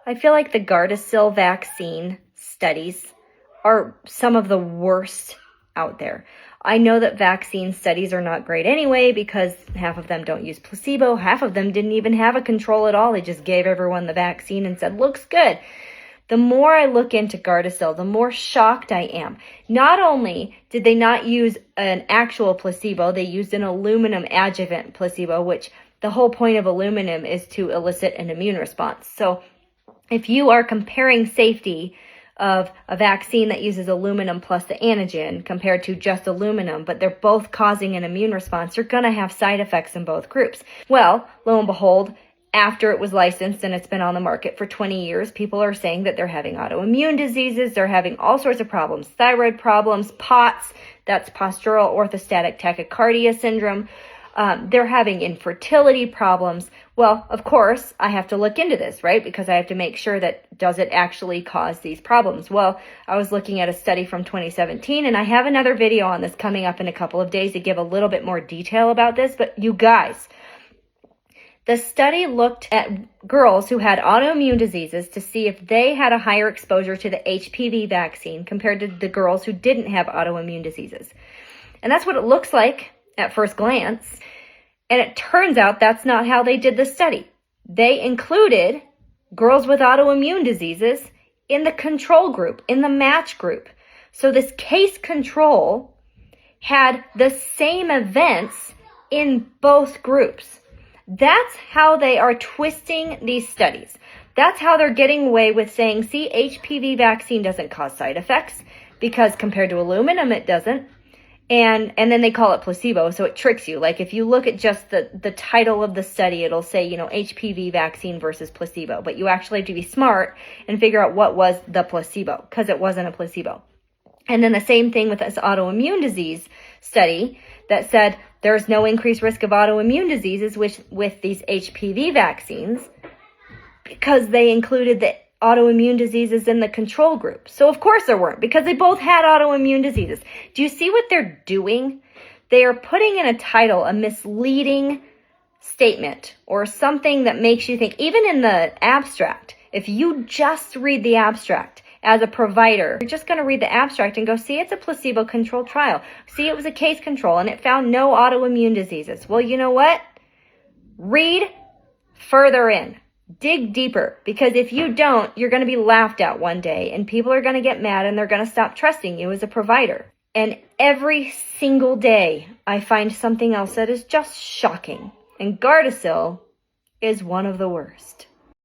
I feel like the Gardasil vaccine studies are some of the worst out there. I know that vaccine studies are not great anyway because half of them don't use placebo. Half of them didn't even have a control at all. They just gave everyone the vaccine and said, looks good. The more I look into Gardasil, the more shocked I am. Not only did they not use an actual placebo, they used an aluminum adjuvant placebo, which the whole point of aluminum is to elicit an immune response. So if you are comparing safety of a vaccine that uses aluminum plus the antigen compared to just aluminum, but they're both causing an immune response, you're going to have side effects in both groups. Well, lo and behold, after it was licensed and it's been on the market for 20 years, people are saying that they're having autoimmune diseases, they're having all sorts of problems, thyroid problems, POTS, that's postural orthostatic tachycardia syndrome. They're having infertility problems. Well, of course, I have to look into this, right? Because I have to make sure that does it actually cause these problems? Well, I was looking at a study from 2017, and I have another video on this coming up in a couple of days to give a little bit more detail about this. But you guys, the study looked at girls who had autoimmune diseases to see if they had a higher exposure to the HPV vaccine compared to the girls who didn't have autoimmune diseases. And that's what it looks like at first glance. And it turns out that's not how they did the study. They included girls with autoimmune diseases in the control group, in the match group. So this case control had the same events in both groups. That's how they are twisting these studies. That's how they're getting away with saying, see, HPV vaccine doesn't cause side effects because compared to aluminum, it doesn't. And then they call it placebo, so it tricks you. Like if you look at just the title of the study, it'll say, HPV vaccine versus placebo. But you actually have to be smart and figure out what was the placebo, because it wasn't a placebo. And then the same thing with this autoimmune disease study that said there's no increased risk of autoimmune diseases with these HPV vaccines because they included the autoimmune diseases in the control group. So of course there weren't, because they both had autoimmune diseases. Do you see what they're doing? They are putting in a title a misleading statement or something that makes you think, even in the abstract, if you just read the abstract as a provider, you're just going to read the abstract and go, see, it's a placebo-controlled trial. See, it was a case control and it found no autoimmune diseases. Well, you know what? Read further in. Dig deeper, because if you don't, you're going to be laughed at one day and people are going to get mad and they're going to stop trusting you as a provider. And every single day I find something else that is just shocking. And Gardasil is one of the worst.